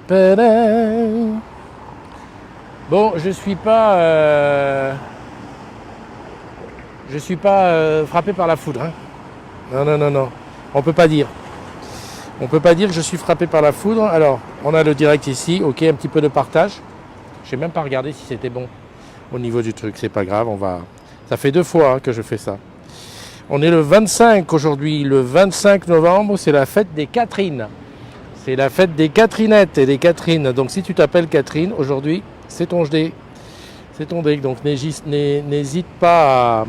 Padam. Bon, je suis pas frappé par la foudre. Hein. Non, non, non, non. On peut pas dire. On peut pas dire que je suis frappé par la foudre. Alors, on a le direct ici. Ok, un petit peu de partage. Je n'ai même pas regardé si c'était bon au niveau du truc. C'est pas grave. Ça fait 2 fois hein, que je fais ça. On est le 25 aujourd'hui. Le 25 novembre, c'est la fête des Catherines. C'est la fête des Catherinettes et des Catherines. Donc, si tu t'appelles Catherine, aujourd'hui, c'est ton dé. C'est ton dé. Donc, n'hésite pas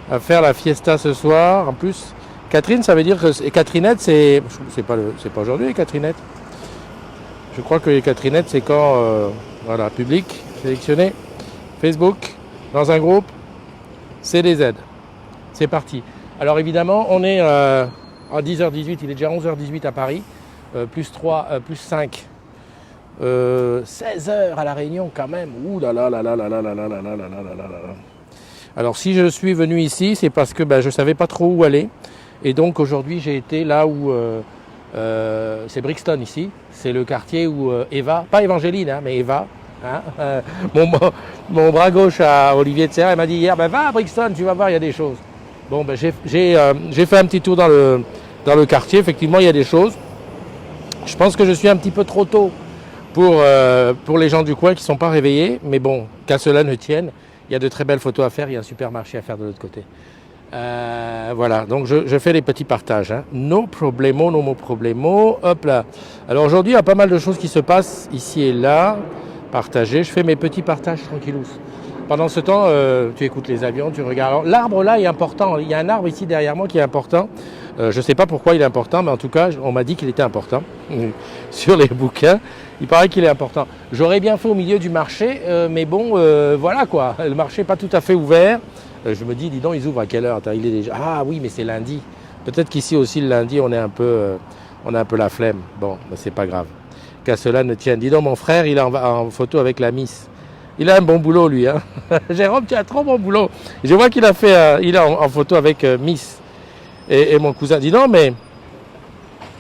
à faire la fiesta ce soir. En plus, Catherine, ça veut dire que Catherinette, c'est pas aujourd'hui les Catherinettes. Je crois que les Catherinettes, c'est quand voilà, public, sélectionné, Facebook, dans un groupe, CDZ. C'est parti. Alors évidemment, on est à 10h18, il est déjà 11h18 à Paris, plus 3, plus 5. 16h à La Réunion quand même. Ouh là là là là là là là là là là là là là là. Alors si je suis venu ici, c'est parce que je ne savais pas trop où aller. Et donc aujourd'hui j'ai été là où c'est Brixton ici. C'est le quartier où Eva, pas Évangéline, hein, mais Eva, hein, mon bras gauche à Olivier de Serre, elle m'a dit hier, va à Brixton, tu vas voir, il y a des choses. Bon, j'ai fait un petit tour dans le quartier, effectivement il y a des choses. Je pense que je suis un petit peu trop tôt pour les gens du coin qui ne sont pas réveillés, mais bon, qu'à cela ne tienne, il y a de très belles photos à faire, il y a un supermarché à faire de l'autre côté. Voilà, donc je fais les petits partages. Hein. No problemo, no mo problemo. Hop là. Alors aujourd'hui, il y a pas mal de choses qui se passent ici et là. Partagez. Je fais mes petits partages tranquillous. Pendant ce temps, tu écoutes les avions, tu regardes. Alors, l'arbre là est important. Il y a un arbre ici derrière moi qui est important. Je ne sais pas pourquoi il est important, mais en tout cas, on m'a dit qu'il était important sur les bouquins. Il paraît qu'il est important. J'aurais bien fait au milieu du marché, mais bon, voilà quoi. Le marché n'est pas tout à fait ouvert. Je me dis, dis donc, ils ouvrent à quelle heure? Attends, il est déjà... Ah oui, mais c'est lundi. Peut-être qu'ici aussi, le lundi, on a un peu la flemme. Bon, c'est pas grave. Qu'à cela ne tienne. Dis donc, mon frère, il est en photo avec la Miss. Il a un bon boulot, lui. Hein. Jérôme, tu as trop bon boulot. Je vois qu'il a fait... il est en photo avec Miss et mon cousin. Dis donc, mais...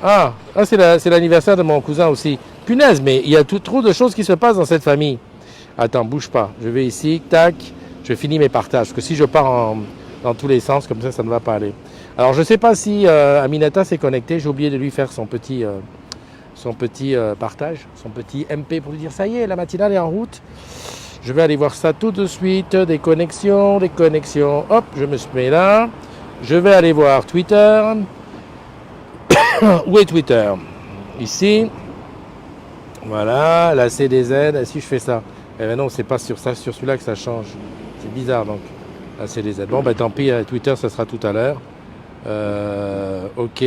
Ah c'est l'anniversaire de mon cousin aussi. Punaise, mais il y a trop de choses qui se passent dans cette famille. Attends, bouge pas. Je vais ici, tac... Je finis mes partages, parce que si je pars dans tous les sens, comme ça ne va pas aller. Alors je ne sais pas si Aminata s'est connectée, j'ai oublié de lui faire son petit partage, son petit MP pour lui dire ça y est, la matinale est en route. Je vais aller voir ça tout de suite, des connexions, hop, je me mets là. Je vais aller voir Twitter. Où est Twitter? Ici. Voilà, la CDZ, si je fais ça. Eh bien non, c'est pas sur celui-là que ça change. C'est bizarre donc. Là, c'est les aides. Bon, tant pis, Twitter, ça sera tout à l'heure. Ok.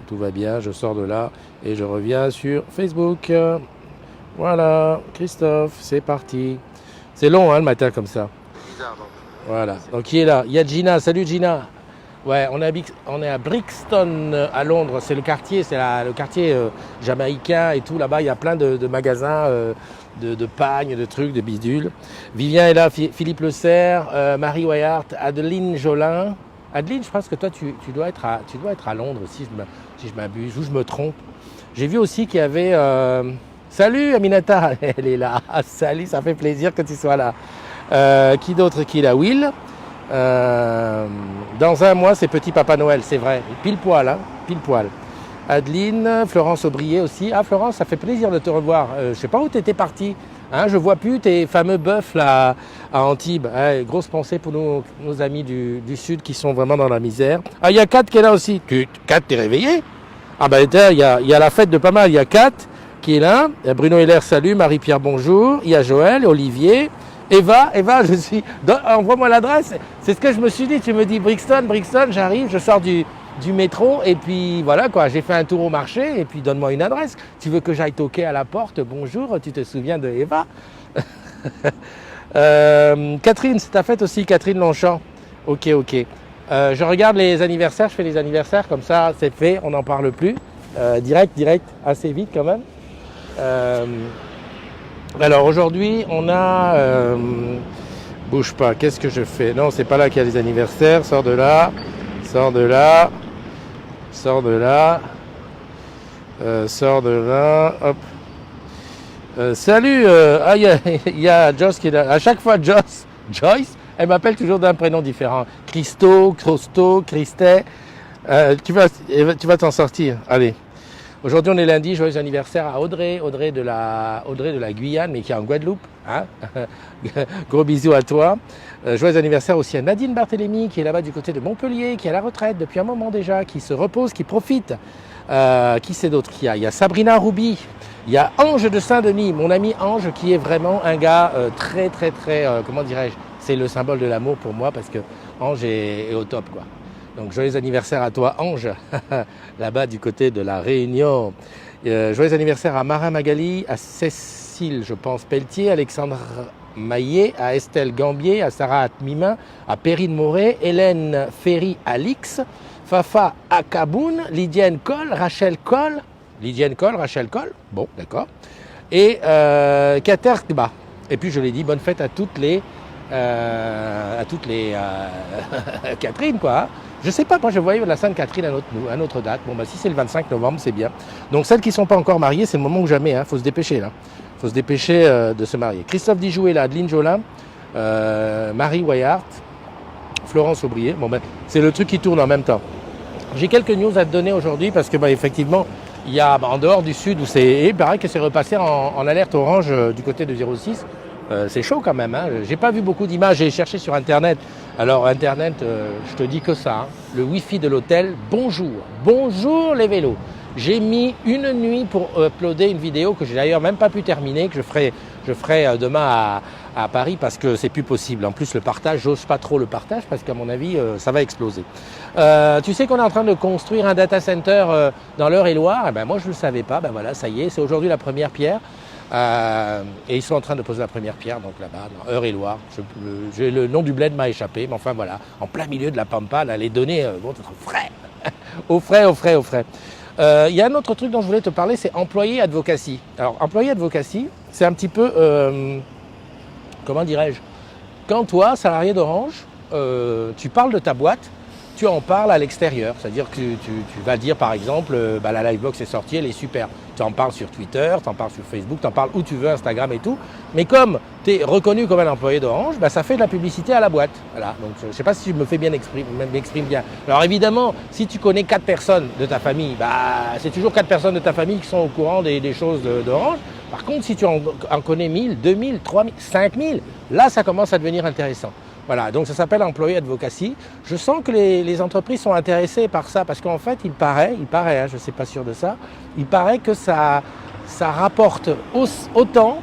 Tout va bien, je sors de là et je reviens sur Facebook. Voilà, Christophe, c'est parti. C'est long, hein, le matin comme ça. Bizarre donc. Voilà, donc qui est là? Il y a Gina, salut Gina. Ouais, on est à Brixton, à Londres. C'est le quartier, le quartier jamaïcain et tout. Là-bas, il y a plein de magasins, de pagnes, de trucs, de bidules. Vivien est là, Philippe Le Serre, Marie Wyatt, Adeline Jolin. Adeline, je pense que toi, tu dois être à Londres, si je m'abuse, ou je me trompe. J'ai vu aussi qu'il y avait... Salut Aminata, elle est là. Salut, ça fait plaisir que tu sois là. Qui d'autre qui est là? Will. Dans un mois, c'est Petit Papa Noël, c'est vrai. Pile poil, hein, pile poil. Adeline, Florence Aubrier aussi. Ah Florence, ça fait plaisir de te revoir. Je sais pas où tu étais partie. Hein, je vois plus tes fameux bœufs là à Antibes. Hein, grosse pensée pour nos amis du Sud qui sont vraiment dans la misère. Ah, il y a Kat qui est là aussi. Kat, t'es réveillé? Ah ben il y a la fête de pas mal. Il y a Kat qui est là. Bruno Heller, salut. Marie-Pierre, bonjour. Il y a Joël, Olivier. Eva, envoie-moi l'adresse. C'est ce que je me suis dit. Tu me dis Brixton, j'arrive, je sors du métro et puis voilà quoi. J'ai fait un tour au marché et puis donne-moi une adresse. Tu veux que j'aille toquer à la porte? Bonjour, tu te souviens de Eva? Catherine, c'est ta fête aussi, Catherine Longchamp. Ok. Je regarde les anniversaires, je fais les anniversaires comme ça, c'est fait, on n'en parle plus. Direct, assez vite quand même. Alors aujourd'hui, on a... bouge pas, qu'est-ce que je fais? Non, c'est pas là qu'il y a les anniversaires. Sors de là. Sors de là, hop. Salut, il y a Joyce qui est là. À chaque fois, Joyce, elle m'appelle toujours d'un prénom différent. Christo, Crosto, Christet. Tu vas t'en sortir. Allez. Aujourd'hui, on est lundi. Joyeux anniversaire à Audrey de la Guyane, mais qui est en Guadeloupe. Hein. Gros bisous à toi. Joyeux anniversaire aussi à Nadine Barthélémy, qui est là-bas du côté de Montpellier, qui est à la retraite depuis un moment déjà, qui se repose, qui profite. Qui c'est d'autre qu'il y a? Il y a Sabrina Roubi. Il y a Ange de Saint-Denis, mon ami Ange, qui est vraiment un gars très, comment dirais-je, c'est le symbole de l'amour pour moi, parce que Ange est au top, quoi. Donc, joyeux anniversaire à toi, Ange, là-bas du côté de la Réunion. Joyeux anniversaire à Marin Magali, à Cécile, je pense, Pelletier, Alexandre Maillet, à Estelle Gambier, à Sarah Atmimin, à Perrine Moret, Hélène Ferry-Alix, Fafa Akaboun, Lydienne Coll, Rachel Coll, bon, d'accord, et Kater Kba. Et puis, je l'ai dit, bonne fête à toutes les Catherine, quoi. Je sais pas, moi je voyais la Sainte-Catherine à notre date. Bon, bah si c'est le 25 novembre, c'est bien. Donc celles qui ne sont pas encore mariées, c'est le moment ou jamais, hein. Faut se dépêcher là. Faut se dépêcher de se marier. Christophe Dijou est là, Adeline Jolin, Marie Wayart, Florence Aubrier. Bon, ben c'est le truc qui tourne en même temps. J'ai quelques news à te donner aujourd'hui parce que, bah, effectivement, il y a en dehors du sud où il paraît que c'est repassé en alerte orange du côté de 06. C'est chaud quand même, hein. J'ai pas vu beaucoup d'images, j'ai cherché sur internet. Alors internet, je te dis que ça, hein. Le wifi de l'hôtel, bonjour les vélos. J'ai mis une nuit pour uploader une vidéo que j'ai d'ailleurs même pas pu terminer, que je ferai demain à Paris parce que c'est plus possible. En plus le partage, j'ose pas trop le partage parce qu'à mon avis ça va exploser. Tu sais qu'on est en train de construire un data center dans l'Eure-et-Loire. Eh ben moi je le savais pas, ben voilà, ça y est, c'est aujourd'hui la première pierre. Et ils sont en train de poser la première pierre, donc là-bas, dans Eure-et-Loire. Le nom du bled m'a échappé, mais enfin voilà, en plein milieu de la pampa, là, les données vont être frais. au frais. Il y a un autre truc dont je voulais te parler, c'est employé advocacy. Alors, employé advocacy, c'est un petit peu, comment dirais-je, quand toi, salarié d'Orange, tu parles de ta boîte, tu en parles à l'extérieur. C'est-à-dire que tu vas dire, par exemple, la Livebox est sortie, elle est super. Tu en parles sur Twitter, tu en parles sur Facebook, tu en parles où tu veux, Instagram et tout. Mais comme tu es reconnu comme un employé d'Orange, ça fait de la publicité à la boîte. Voilà. Donc, je ne sais pas si je me fais bien m'exprime bien. Alors évidemment, si tu connais 4 personnes de ta famille, c'est toujours 4 personnes de ta famille qui sont au courant des choses d'Orange. Par contre, si tu en connais 1000, 2000, 3000, 5000, là, ça commence à devenir intéressant. Voilà, donc ça s'appelle Employee Advocacy. Je sens que les entreprises sont intéressées par ça parce qu'en fait, il paraît, hein, je ne suis pas sûr de ça, il paraît que ça rapporte autant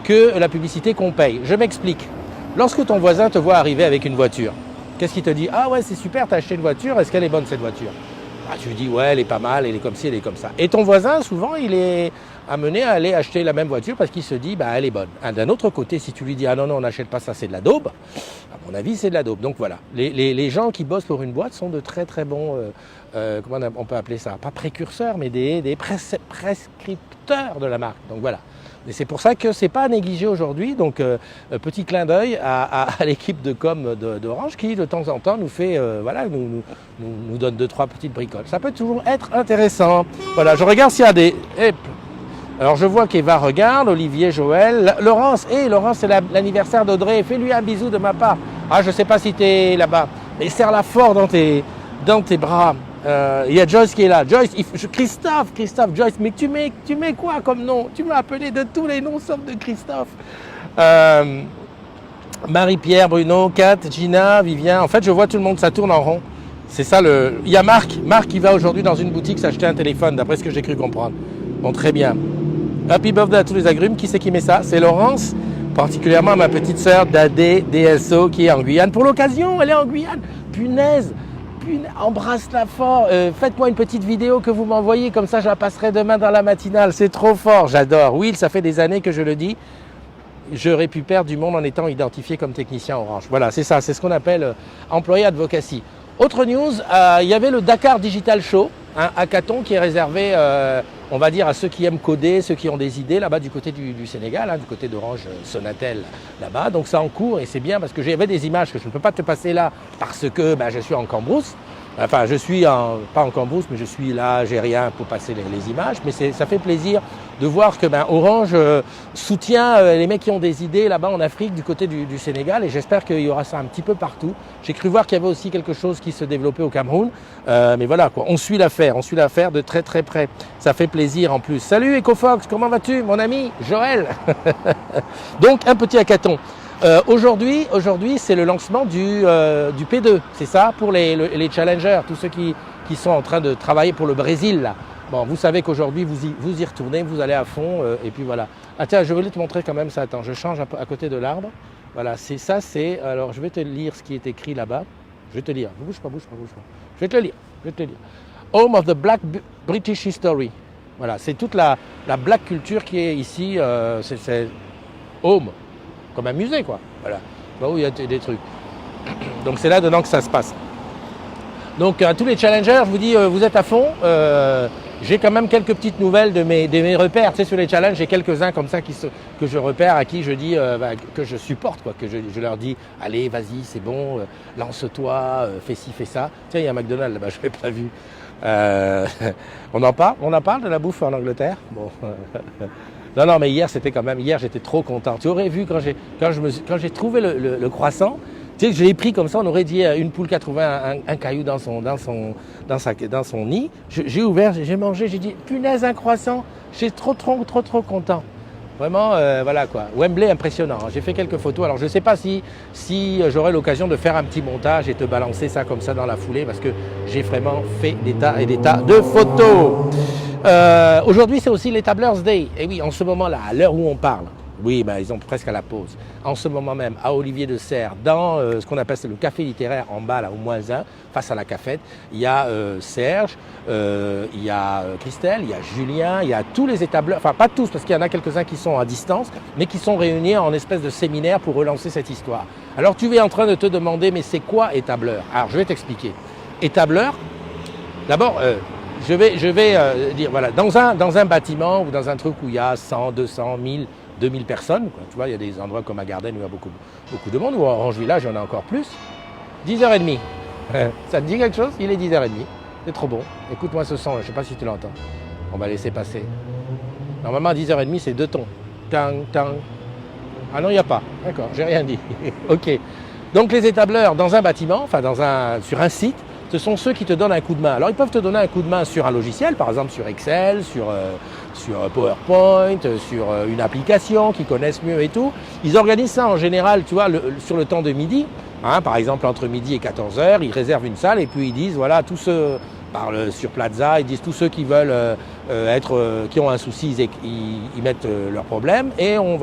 que la publicité qu'on paye. Je m'explique. Lorsque ton voisin te voit arriver avec une voiture, qu'est-ce qu'il te dit? Ah ouais, c'est super, t'as acheté une voiture, est-ce qu'elle est bonne cette voiture? Tu lui dis ouais, elle est pas mal, elle est comme ci, elle est comme ça. Et ton voisin, souvent, il est amené à aller acheter la même voiture parce qu'il se dit elle est bonne. D'un autre côté, si tu lui dis ah non, on n'achète pas ça, c'est de la daube, à mon avis, c'est de la daube. Donc voilà, les gens qui bossent pour une boîte sont de très très bons, comment on peut appeler ça? Pas précurseurs, mais des prescripteurs de la marque. Donc voilà. Et c'est pour ça que c'est pas à négliger aujourd'hui. Donc petit clin d'œil à l'équipe de com d'Orange qui de temps en temps nous fait nous donne 2-3 petites bricoles. Ça peut toujours être intéressant. Voilà, je regarde s'il y a des. Alors je vois qu'Eva regarde, Olivier, Joël, Laurence. Laurence, c'est l'anniversaire d'Audrey. Fais-lui un bisou de ma part. Je sais pas si tu es là-bas, mais serre-la fort dans tes bras. Il y a Joyce qui est là. Joyce, Christophe, Joyce, mais tu mets quoi comme nom? Tu m'as appelé de tous les noms sauf de Christophe. Marie-Pierre, Bruno, Kat, Gina, Vivien. En fait, je vois tout le monde, ça tourne en rond. C'est ça Il y a Marc qui va aujourd'hui dans une boutique s'acheter un téléphone, d'après ce que j'ai cru comprendre. Bon, très bien. Happy birthday à tous les agrumes. Qui c'est qui met ça? C'est Laurence, particulièrement à ma petite sœur Dadé, DSO, qui est en Guyane. Pour l'occasion, elle est en Guyane. Punaise. Embrasse-la fort, faites-moi une petite vidéo que vous m'envoyez, comme ça je la passerai demain dans la matinale, c'est trop fort, j'adore. Will, ça fait des années que je le dis, j'aurais pu perdre du monde en étant identifié comme technicien Orange. Voilà, c'est ça, c'est ce qu'on appelle employé advocacy. Autre news, il y avait le Dakar Digital Show, un hackathon qui est réservé, on va dire, à ceux qui aiment coder, ceux qui ont des idées là-bas du côté du Sénégal, du côté d'Orange Sonatel là-bas. Donc c'est en cours et c'est bien parce que j'avais des images que je ne peux pas te passer là parce que je suis en cambrousse. Enfin, je suis pas en cambrousse, mais je suis là, j'ai rien pour passer les images. Mais ça fait plaisir de voir que Orange soutient les mecs qui ont des idées là-bas en Afrique, du côté du Sénégal. Et j'espère qu'il y aura ça un petit peu partout. J'ai cru voir qu'il y avait aussi quelque chose qui se développait au Cameroun. Mais voilà, quoi. On suit l'affaire de très très près. Ça fait plaisir en plus. Salut EcoFox, comment vas-tu, mon ami Joël? Donc, un petit hackathon. Aujourd'hui, c'est le lancement du P2, c'est ça, pour les challengers, tous ceux qui sont en train de travailler pour le Brésil. Là. Bon, vous savez qu'aujourd'hui, vous y retournez, vous allez à fond, et puis voilà. Ah tiens, je voulais te montrer quand même ça. Attends, je change à côté de l'arbre. Voilà, c'est ça, c'est... Alors, je vais te lire ce qui est écrit là-bas. Je vais te lire. Bouge pas. Je vais te lire. Home of the Black British History. Voilà, c'est toute la black culture qui est ici. C'est home. Comme un musée, quoi. Voilà. Là où il y a des trucs. Donc c'est là-dedans que ça se passe. Donc à tous les challengers, je vous dis, vous êtes à fond. J'ai quand même quelques petites nouvelles de mes repères. Tu sais, sur les challenges, j'ai quelques-uns comme ça que je repère, à qui je dis, que je supporte, quoi. Que je leur dis, allez, vas-y, c'est bon, lance-toi, fais ci, fais ça. Tiens, il y a un McDonald's là-bas, je ne l'ai pas vu. On en parle de la bouffe en Angleterre. Bon. Non, mais hier j'étais trop content. Tu aurais vu quand j'ai trouvé le croissant, tu sais, je l'ai pris comme ça, on aurait dit une poule qui a trouvé un caillou dans son nid. J'ai ouvert, j'ai mangé, j'ai dit punaise, un croissant. J'étais trop content. Vraiment, voilà quoi. Wembley, impressionnant. J'ai fait quelques photos. Alors je ne sais pas si j'aurai l'occasion de faire un petit montage et te balancer ça comme ça dans la foulée, parce que j'ai vraiment fait des tas et des tas de photos. Aujourd'hui, c'est aussi les Tableurs Day. Et oui, en ce moment-là, à l'heure où on parle, oui, ils ont presque à la pause. En ce moment même, à Olivier de Serres, dans ce qu'on appelle le café littéraire en bas, là, au -1, face à la cafette, il y a Serge, il y a Christelle, il y a Julien, il y a tous les étableurs, enfin pas tous, parce qu'il y en a quelques-uns qui sont à distance, mais qui sont réunis en espèce de séminaire pour relancer cette histoire. Alors tu es en train de te demander, mais c'est quoi étableur? Alors je vais t'expliquer. Étableur, d'abord... Je vais dire, voilà, dans un bâtiment ou dans un truc où il y a 100, 200, 1000, 2000 personnes, quoi, tu vois, il y a des endroits comme à Garden où il y a beaucoup de monde, ou à Orange Village, il y en a encore plus, 10h30. Ça te dit quelque chose? Il est 10h30. C'est trop bon. Écoute-moi ce son, je ne sais pas si tu l'entends. On va laisser passer. Normalement, à 10h30, c'est 2 tons. Tang, tang. Ah non, il n'y a pas. D'accord, j'ai rien dit. Ok. Donc les étableurs, dans un bâtiment, enfin sur un site, ce sont ceux qui te donnent un coup de main. Alors ils peuvent te donner un coup de main sur un logiciel, par exemple sur Excel, sur PowerPoint, sur une application qu'ils connaissent mieux et tout. Ils organisent ça en général, tu vois, sur le temps de midi. Hein, par exemple, entre midi et 14h, ils réservent une salle et puis ils disent, voilà, tous ceux, parlent sur Plaza, ils disent tous ceux qui veulent qui ont un souci, ils mettent leurs problèmes et on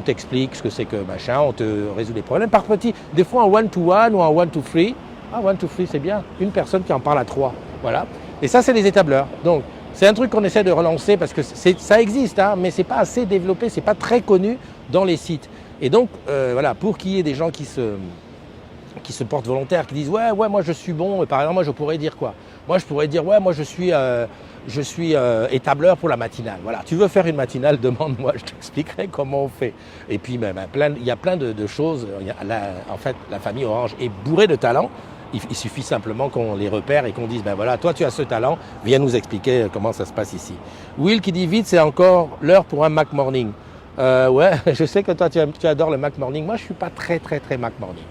t'explique ce que c'est que machin, on te résout les problèmes par petits, des fois en one-to-one ou en one-to-three. Ah, one-to-three, c'est bien. Une personne qui en parle à 3. Voilà. Et ça, c'est les étableurs. Donc, c'est un truc qu'on essaie de relancer parce que ça existe, hein, mais c'est pas assez développé, c'est pas très connu dans les sites. Et donc, voilà, pour qu'il y ait des gens qui se portent volontaires, qui disent ouais, moi je suis bon. Par exemple, moi je pourrais dire quoi? Moi je pourrais dire ouais, moi je suis étableur pour la matinale. Voilà, tu veux faire une matinale, demande-moi, je t'expliquerai comment on fait. Et puis il y a plein de choses. En fait, la famille Orange est bourrée de talents. Il suffit simplement qu'on les repère et qu'on dise ben voilà, toi tu as ce talent, viens nous expliquer comment ça se passe ici. Will qui dit vite, c'est encore l'heure pour un Mac Morning. Ouais, je sais que toi tu adores le Mac Morning. Moi je suis pas très Mac Morning.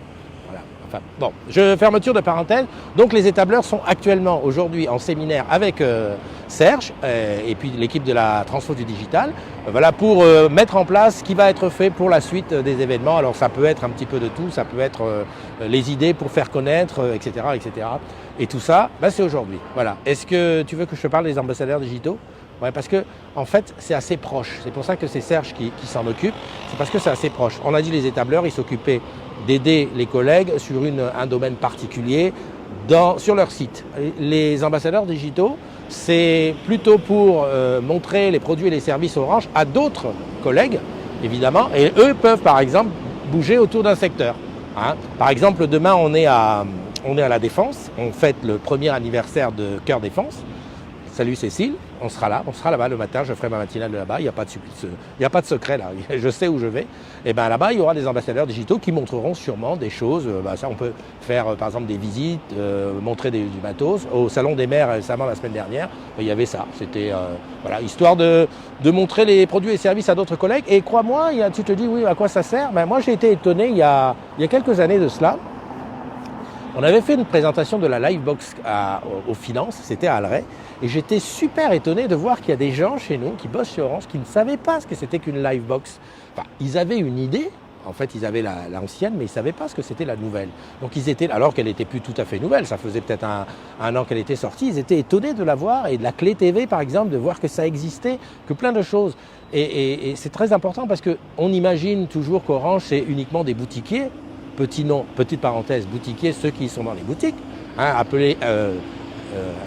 Enfin, bon, fermeture de parenthèse. Donc les étableurs sont actuellement aujourd'hui en séminaire avec Serge et puis l'équipe de la Transfo du Digital, voilà, pour mettre en place ce qui va être fait pour la suite des événements. Alors ça peut être un petit peu de tout, ça peut être les idées pour faire connaître, etc. Et tout ça, c'est aujourd'hui. Voilà. Est-ce que tu veux que je te parle des ambassadeurs digitaux? Ouais, parce que en fait c'est assez proche. C'est pour ça que c'est Serge qui s'en occupe. C'est parce que c'est assez proche. On a dit les étableurs, ils s'occupaient d'aider les collègues sur un domaine particulier sur leur site. Les ambassadeurs digitaux, c'est plutôt pour montrer les produits et les services Orange à d'autres collègues, évidemment, et eux peuvent par exemple bouger autour d'un secteur. Hein. Par exemple, demain on est à la Défense, on fête le premier anniversaire de Cœur Défense. Salut Cécile. on sera là-bas le matin, je ferai ma matinale de là-bas, il n'y a pas de secret là, je sais où je vais. Et bien là-bas, il y aura des ambassadeurs digitaux qui montreront sûrement des choses. Ça, on peut faire par exemple des visites, montrer du matos. Au Salon des maires récemment la semaine dernière, il y avait ça. C'était voilà, histoire de montrer les produits et services à d'autres collègues. Et crois-moi, tu te dis oui, à quoi ça sert? Moi, j'ai été étonné il y a quelques années de cela. On avait fait une présentation de la Livebox aux finances, c'était à Alray, et j'étais super étonné de voir qu'il y a des gens chez nous qui bossent chez Orange qui ne savaient pas ce que c'était qu'une Livebox. Enfin, ils avaient une idée, en fait ils avaient l'ancienne, mais ils ne savaient pas ce que c'était la nouvelle. Donc ils étaient, alors qu'elle n'était plus tout à fait nouvelle, ça faisait peut-être un an qu'elle était sortie, ils étaient étonnés de la voir, et de la clé TV par exemple, de voir que ça existait, que plein de choses. Et c'est très important parce qu'on imagine toujours qu'Orange c'est uniquement des boutiquiers. Petit nom, petite parenthèse, boutiquiers, ceux qui sont dans les boutiques, appelés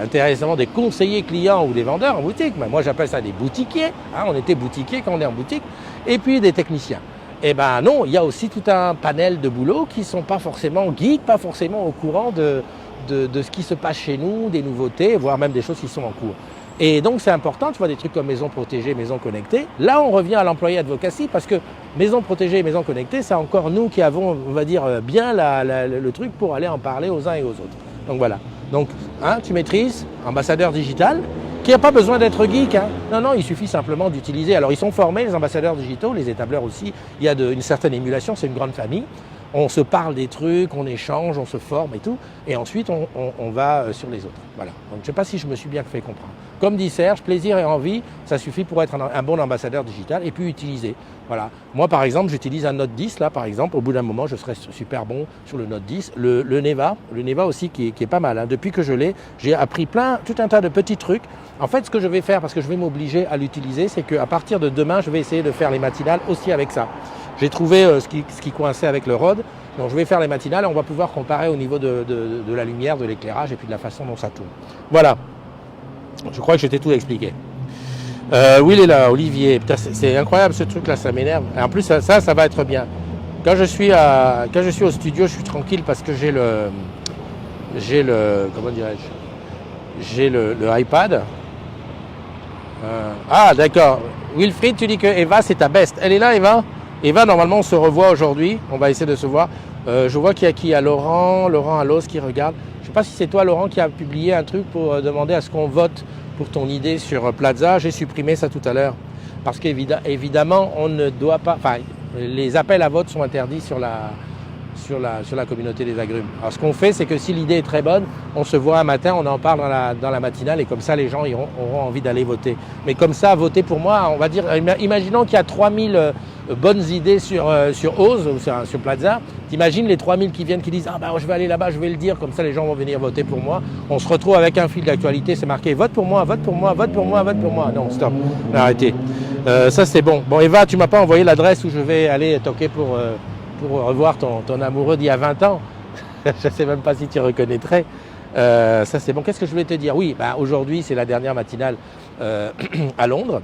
intéressamment des conseillers clients ou des vendeurs en boutique. Moi, j'appelle ça des boutiquiers. On était boutiquiers quand on est en boutique. Et puis des techniciens. Eh bien non, il y a aussi tout un panel de boulot qui ne sont pas forcément geeks, pas forcément au courant de ce qui se passe chez nous, des nouveautés, voire même des choses qui sont en cours. Et donc c'est important, tu vois, des trucs comme maison protégée, maison connectée. Là, on revient à l'employé advocacy parce que maison protégée et maison connectée, c'est encore nous qui avons, on va dire, bien le truc pour aller en parler aux uns et aux autres. Donc voilà. Donc, tu maîtrises, ambassadeur digital, qui n'a pas besoin d'être geek. Non, il suffit simplement d'utiliser. Alors, ils sont formés, les ambassadeurs digitaux, les étableurs aussi. Il y a une certaine émulation, c'est une grande famille. On se parle des trucs, on échange, on se forme et tout. Et ensuite, on va sur les autres. Voilà. Donc, je ne sais pas si je me suis bien fait comprendre. Comme dit Serge, plaisir et envie, ça suffit pour être un bon ambassadeur digital et puis utiliser. Voilà. Moi, par exemple, j'utilise un Note 10. Là, par exemple, au bout d'un moment, je serai super bon sur le Note 10. Le Neva aussi, qui est pas mal. Depuis que je l'ai, j'ai appris tout un tas de petits trucs. En fait, ce que je vais faire, parce que je vais m'obliger à l'utiliser, c'est qu'à partir de demain, je vais essayer de faire les matinales aussi avec ça. J'ai trouvé ce qui coinçait avec le ROD. Donc je vais faire les matinales et on va pouvoir comparer au niveau de la lumière, de l'éclairage et puis de la façon dont ça tourne. Voilà. Je crois que j'ai tout expliqué. Oui, il est là, Olivier. Putain, c'est incroyable ce truc-là, ça m'énerve. Et en plus, ça va être bien. Quand je suis au studio, je suis tranquille parce que j'ai le comment dirais-je, j'ai le iPad. D'accord. Wilfried, tu dis que Eva, c'est ta best. Elle est là, Eva? Eva, normalement, on se revoit aujourd'hui. On va essayer de se voir. Je vois qu'il y a qui? Il y a Laurent Allos qui regarde. Je ne sais pas si c'est toi, Laurent, qui a publié un truc pour demander à ce qu'on vote pour ton idée sur Plaza. J'ai supprimé ça tout à l'heure. Parce qu'évidemment, on ne doit pas... Enfin, les appels à vote sont interdits sur la communauté des agrumes. Alors, ce qu'on fait, c'est que si l'idée est très bonne, on se voit un matin, on en parle dans la matinale et comme ça, les gens auront envie d'aller voter. Mais comme ça, voter pour moi, on va dire... Imaginons qu'il y a 3000... bonnes idées sur Ose ou sur Plaza. T'imagines les 3000 qui viennent qui disent je vais aller là-bas, je vais le dire, comme ça les gens vont venir voter pour moi. On se retrouve avec un fil d'actualité, c'est marqué vote pour moi, vote pour moi, vote pour moi, vote pour moi. Non, stop, arrêtez. Ça c'est bon. Bon Eva, tu m'as pas envoyé l'adresse où je vais aller toquer pour revoir ton amoureux d'il y a 20 ans. Je sais même pas si tu reconnaîtrais. Ça c'est bon. Qu'est-ce que je voulais te dire? Oui, aujourd'hui c'est la dernière matinale à Londres.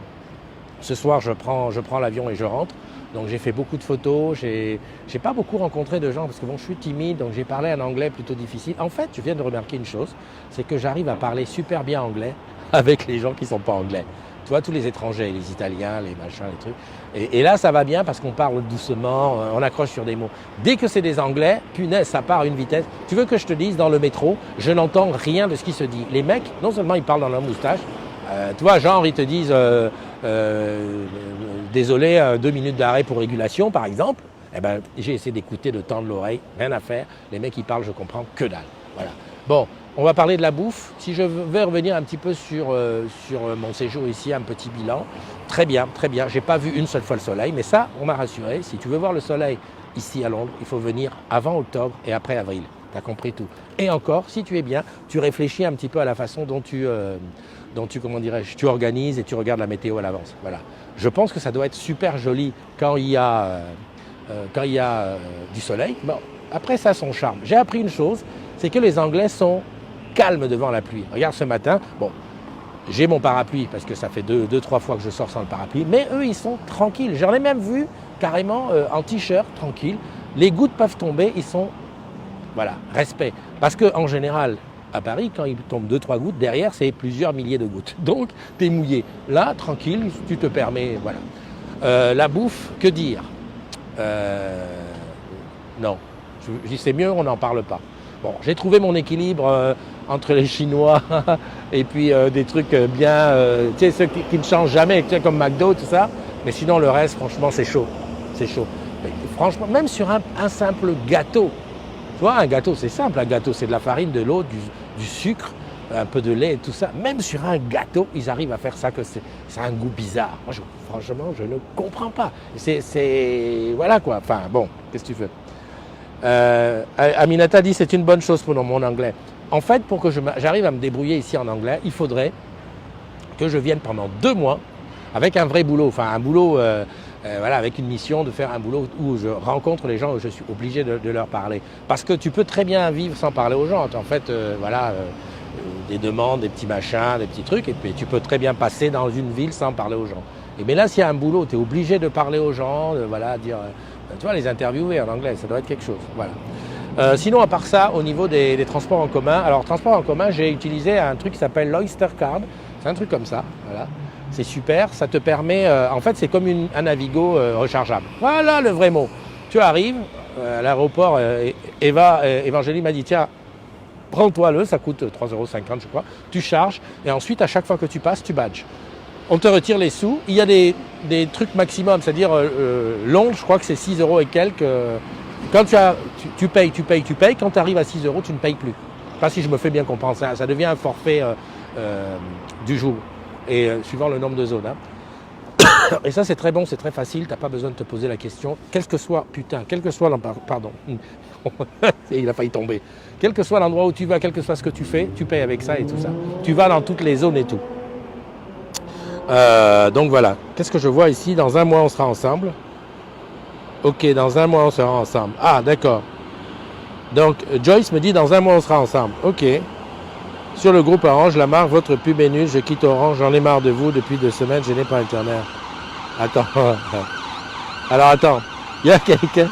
Ce soir, je prends l'avion et je rentre. Donc j'ai fait beaucoup de photos, j'ai pas beaucoup rencontré de gens parce que je suis timide, donc j'ai parlé un anglais plutôt difficile. En fait, je viens de remarquer une chose, c'est que j'arrive à parler super bien anglais avec les gens qui ne sont pas anglais. Tu vois, tous les étrangers, les Italiens, les machins, les trucs. Et là, ça va bien parce qu'on parle doucement, on accroche sur des mots. Dès que c'est des anglais, punaise, ça part à une vitesse. Tu veux que je te dise, dans le métro, je n'entends rien de ce qui se dit. Les mecs, non seulement ils parlent dans leur moustache, tu vois, genre, ils te disent désolé, 2 minutes d'arrêt pour régulation, par exemple. Eh ben, j'ai essayé d'écouter, de tendre l'oreille, rien à faire. Les mecs, ils parlent, je comprends que dalle. Voilà. Bon, on va parler de la bouffe. Si je vais revenir un petit peu sur mon séjour ici, un petit bilan. Très bien, très bien. J'ai pas vu une seule fois le soleil, mais ça, on m'a rassuré. Si tu veux voir le soleil ici à Londres, il faut venir avant octobre et après avril. Tu as compris tout. Et encore, si tu es bien, tu réfléchis un petit peu à la façon dont tu comment dirais-je, tu organises et tu regardes la météo à l'avance. Voilà. Je pense que ça doit être super joli quand il y a du soleil. Bon, après, ça a son charme. J'ai appris une chose, c'est que les Anglais sont calmes devant la pluie. Regarde ce matin, bon, j'ai mon parapluie parce que ça fait 2-3 fois que je sors sans le parapluie, mais eux, ils sont tranquilles. J'en ai même vu carrément en t-shirt, tranquille. Les gouttes peuvent tomber, ils sont, voilà, respect. Parce qu'en général, À Paris, quand il tombe 2-3 gouttes, derrière, c'est plusieurs milliers de gouttes. Donc, tu es mouillé. Là, tranquille, tu te permets, voilà. La bouffe, que dire Non. Je dis, c'est mieux, on n'en parle pas. Bon, j'ai trouvé mon équilibre entre les Chinois et puis des trucs bien, tu sais, ceux qui ne changent jamais, tu sais, comme McDo, tout ça. Mais sinon, le reste, franchement, c'est chaud. C'est chaud. Mais, franchement, même sur un simple gâteau. Tu vois, un gâteau, c'est simple. Un gâteau, c'est de la farine, de l'eau, du sucre, un peu de lait et tout ça. Même sur un gâteau, ils arrivent à faire ça, que c'est un goût bizarre. Moi, franchement, je ne comprends pas. Voilà quoi. Enfin, bon, qu'est-ce que tu veux Aminata dit c'est une bonne chose pour mon anglais. En fait, pour que j'arrive à me débrouiller ici en anglais, il faudrait que je vienne pendant 2 mois avec un vrai boulot. Enfin, un boulot... voilà, avec une mission de faire un boulot où je rencontre les gens, où je suis obligé de leur parler. Parce que tu peux très bien vivre sans parler aux gens. En fait, voilà, des demandes, des petits machins, des petits trucs, et puis tu peux très bien passer dans une ville sans parler aux gens. Mais là, s'il y a un boulot, tu es obligé de parler aux gens, de voilà, dire, tu vois, les interviewer en anglais, ça doit être quelque chose. Voilà. Sinon, à part ça, au niveau des transports en commun, alors transport en commun, j'ai utilisé un truc qui s'appelle l'Oyster Card. C'est un truc comme ça, voilà. C'est super, ça te permet, en fait c'est comme un Navigo rechargeable. Voilà le vrai mot. Tu arrives à l'aéroport, Évangélie m'a dit tiens, prends-toi-le, ça coûte 3,50 € je crois, tu charges et ensuite à chaque fois que tu passes, tu badges. On te retire les sous, il y a des trucs maximum, c'est-à-dire Londres, je crois que c'est 6 € et quelques. Quand tu payes, quand tu arrives à 6 €, tu ne payes plus. Pas si je me fais bien comprendre, ça devient un forfait du jour. Et suivant le nombre de zones. Hein. Et ça, c'est très bon, c'est très facile, tu n'as pas besoin de te poser la question. Quel que soit pardon, il a failli tomber. Quel que soit l'endroit où tu vas, quel que soit ce que tu fais, tu payes avec ça et tout ça. Tu vas dans toutes les zones et tout. Donc voilà, qu'est-ce que je vois ici? Dans 1 mois, on sera ensemble. Ok, dans 1 mois, on sera ensemble. Ah, d'accord. Donc, Joyce me dit, dans 1 mois, on sera ensemble. Ok. Sur le groupe Orange, la marque, votre pub est nulle, je quitte Orange, j'en ai marre de vous, depuis 2 semaines, je n'ai pas Internet. Attends. Alors attends, il y a quelqu'un.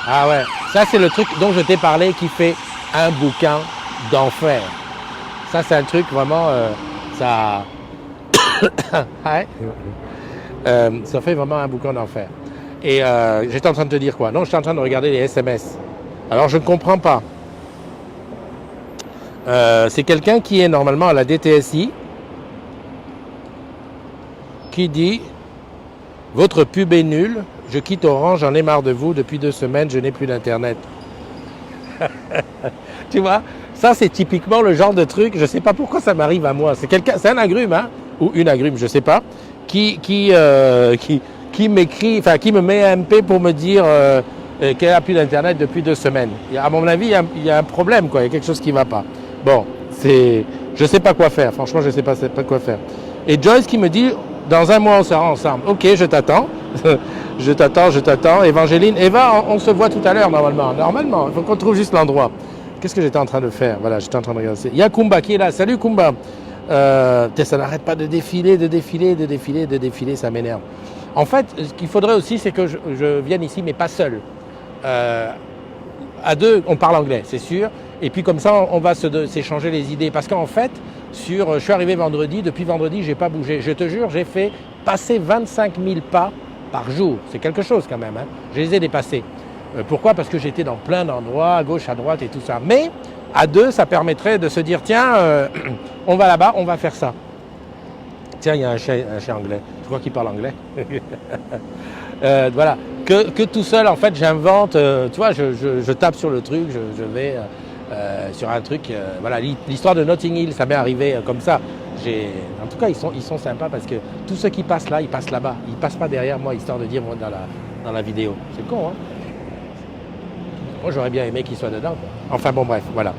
Ah ouais, ça c'est le truc dont je t'ai parlé qui fait un bouquin d'enfer. Ça c'est un truc vraiment, ça fait vraiment un bouquin d'enfer. Et j'étais en train de te dire quoi? Non, j'étais en train de regarder les SMS. Alors je ne comprends pas. C'est quelqu'un qui est normalement à la DTSI qui dit « Votre pub est nulle, je quitte Orange, j'en ai marre de vous, depuis 2 semaines, je n'ai plus d'internet. » Tu vois, ça c'est typiquement le genre de truc, je ne sais pas pourquoi ça m'arrive à moi. C'est un agrume, hein, ou une agrume, je ne sais pas, qui m'écrit, enfin qui me met un MP pour me dire qu'elle n'a plus d'internet depuis 2 semaines. À mon avis, il y a un problème, quoi, il y a quelque chose qui ne va pas. Bon, je ne sais pas quoi faire, franchement, je ne sais pas quoi faire. Et Joyce qui me dit, dans 1 mois, on sera ensemble. Ok, je t'attends. je t'attends. Évangéline, Eva, on se voit tout à l'heure, normalement. Normalement, il faut qu'on trouve juste l'endroit. Qu'est-ce que j'étais en train de faire? Voilà, j'étais en train de regarder. Il y a Kumba qui est là. Salut Kumba. Ça n'arrête pas de défiler, ça m'énerve. En fait, ce qu'il faudrait aussi, c'est que je vienne ici, mais pas seul. À 2, on parle anglais, c'est sûr. Et puis comme ça, on va s'échanger les idées. Parce qu'en fait, je suis arrivé vendredi. Depuis vendredi, je n'ai pas bougé. Je te jure, j'ai fait passer 25 000 pas par jour. C'est quelque chose quand même. Hein. Je les ai dépassés. Pourquoi? Parce que j'étais dans plein d'endroits, à gauche, à droite et tout ça. Mais à 2, ça permettrait de se dire, tiens, on va là-bas, on va faire ça. Tiens, il y a un chien anglais. Je crois qu'il parle anglais. Voilà. Que tout seul, en fait, j'invente. Tu vois, je tape sur le truc, je vais sur un truc. Voilà, l'histoire de Notting Hill, ça m'est arrivé comme ça. En tout cas, ils sont sympas parce que tous ceux qui passent là, ils passent là-bas. Ils passent pas derrière moi, histoire de dire moi dans la vidéo. C'est con, hein? Moi, j'aurais bien aimé qu'ils soient dedans, quoi. Enfin, bon, bref, voilà.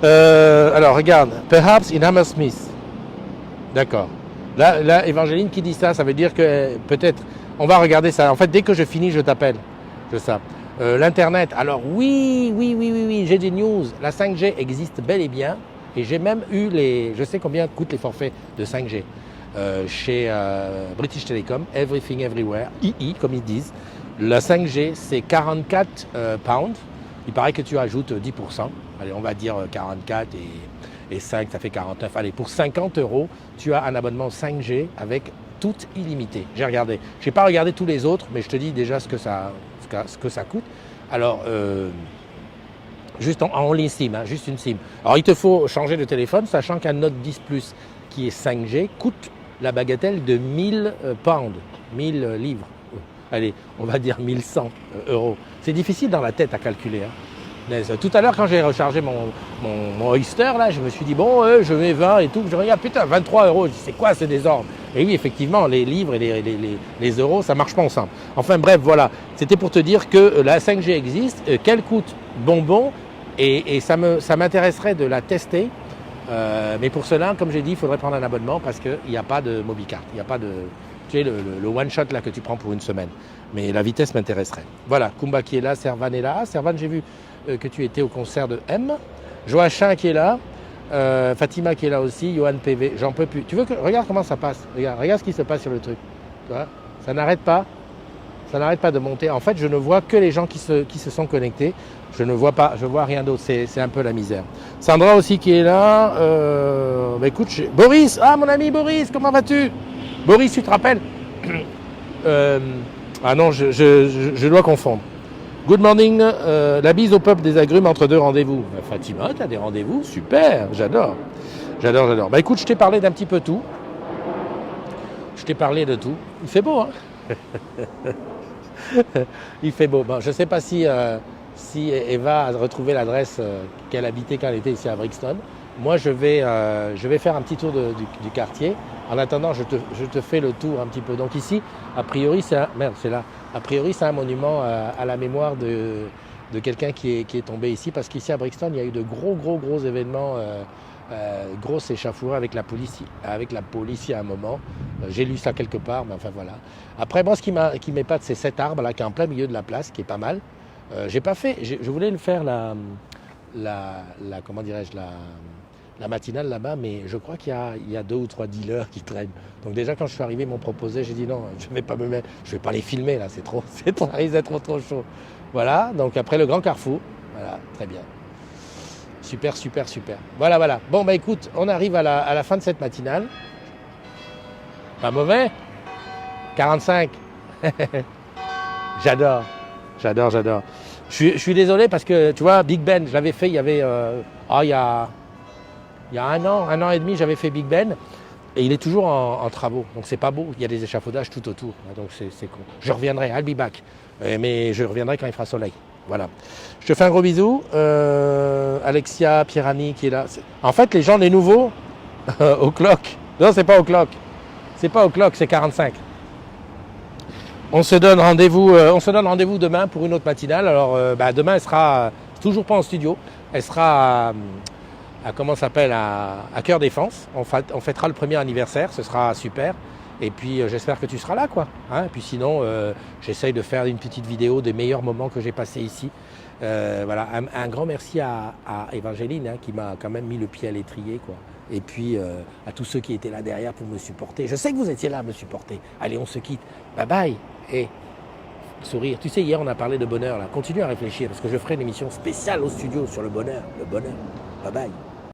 Alors, regarde. Perhaps in Hammersmith. D'accord. Là, Évangéline qui dit ça, ça veut dire que peut-être... On va regarder ça. En fait, dès que je finis, je t'appelle. C'est ça. L'Internet. Alors, oui, j'ai des news. La 5G existe bel et bien. Et j'ai même eu je sais combien coûtent les forfaits de 5G. Chez British Telecom, Everything Everywhere, II, comme ils disent. La 5G, c'est 44 pounds. Il paraît que tu ajoutes 10%. Allez, on va dire 44 et 5, ça fait 49. Allez, pour 50 €, tu as un abonnement 5G avec tout illimité. J'ai regardé. Je n'ai pas regardé tous les autres, mais je te dis déjà ce que ça coûte. Alors, juste en only SIM, hein, juste une SIM. Alors, il te faut changer de téléphone, sachant qu'un Note 10 Plus qui est 5G coûte la bagatelle de 1000 pounds, 1000 livres. Allez, on va dire 1100 €. C'est difficile dans la tête à calculer. Hein. Tout à l'heure, quand j'ai rechargé mon Oyster, là, je me suis dit, bon, je mets 20 et tout. Je regarde, putain, 23 €. Je dis, c'est quoi ce désordre? Et oui, effectivement, les livres et les euros, ça ne marche pas ensemble. Enfin, bref, voilà. C'était pour te dire que la 5G existe, qu'elle coûte bonbon, et ça m'intéresserait de la tester. Mais pour cela, comme j'ai dit, il faudrait prendre un abonnement parce qu'il n'y a pas de MobiCard. Il n'y a pas de... Tu sais, le one-shot là que tu prends pour une semaine. Mais la vitesse m'intéresserait. Voilà, Kumba qui est là, Servan est là. Ah, Servan, j'ai vu que tu étais au concert de M. Joachim qui est là. Fatima qui est là aussi. Johan PV, j'en peux plus. Tu veux que... Regarde comment ça passe. Regarde ce qui se passe sur le truc. Tu vois, ça n'arrête pas. Ça n'arrête pas de monter. En fait, je ne vois que les gens qui se sont connectés. Je ne vois pas, je vois rien d'autre. C'est un peu la misère. Sandra aussi qui est là. Bah écoute, Boris, ah mon ami Boris, comment vas-tu? Boris, tu te rappelles? Ah non, je dois confondre. Good morning, la bise au peuple des agrumes entre deux rendez-vous. Fatima, tu as des rendez-vous? Super, j'adore. J'adore. Bah écoute, je t'ai parlé d'un petit peu tout. Je t'ai parlé de tout. Il fait beau, hein? Il fait beau. Bon, je ne sais pas si Eva a retrouvé l'adresse qu'elle habitait quand elle était ici à Brixton. Moi, je vais faire un petit tour du quartier. En attendant, je te fais le tour un petit peu. Donc ici, a priori, c'est un... Merde, c'est là. A priori, c'est un monument à la mémoire de quelqu'un qui est tombé ici. Parce qu'ici, à Brixton, il y a eu de gros événements, grosse échauffourée avec la police il y a un moment. J'ai lu ça quelque part, mais enfin voilà. Après, moi, ce qui m'épate, c'est cet arbre-là qui est en plein milieu de la place, qui est pas mal. J'ai pas fait... Je voulais le faire comment dirais-je, la matinale là-bas, mais je crois qu'il y a 2 ou 3 dealers qui traînent. Donc déjà, quand je suis arrivé, ils m'ont proposé, j'ai dit non, je vais pas les filmer là, ça risque d'être trop chaud. Voilà, donc après le grand carrefour, voilà, très bien. Super. Voilà. Bon, bah écoute, on arrive à la fin de cette matinale. Pas mauvais? 45. J'adore. Je suis désolé parce que, tu vois, Big Ben, je l'avais fait, il y avait... il y a un an et demi, j'avais fait Big Ben et il est toujours en travaux. Donc c'est pas beau, il y a des échafaudages tout autour. Donc c'est con. Je reviendrai, I'll be back. Mais je reviendrai quand il fera soleil. Voilà. Je te fais un gros bisou. Alexia, Pierrani qui est là. En fait, les gens, les nouveaux, au clock. Non, c'est pas au clock. C'est 45. On se donne rendez-vous demain pour une autre matinale. Alors demain, elle sera toujours pas en studio. Elle sera à Cœur Défense. On fêtera le premier anniversaire, ce sera super. Et puis j'espère que tu seras là, quoi. Hein, et puis sinon, j'essaye de faire une petite vidéo des meilleurs moments que j'ai passés ici. Voilà, un grand merci à Evangeline qui m'a quand même mis le pied à l'étrier, quoi. Et puis à tous ceux qui étaient là derrière pour me supporter. Je sais que vous étiez là à me supporter. Allez, on se quitte. Bye bye. Et sourire. Tu sais, hier on a parlé de bonheur là. Continue à réfléchir parce que je ferai une émission spéciale au studio sur le bonheur. Bye bye.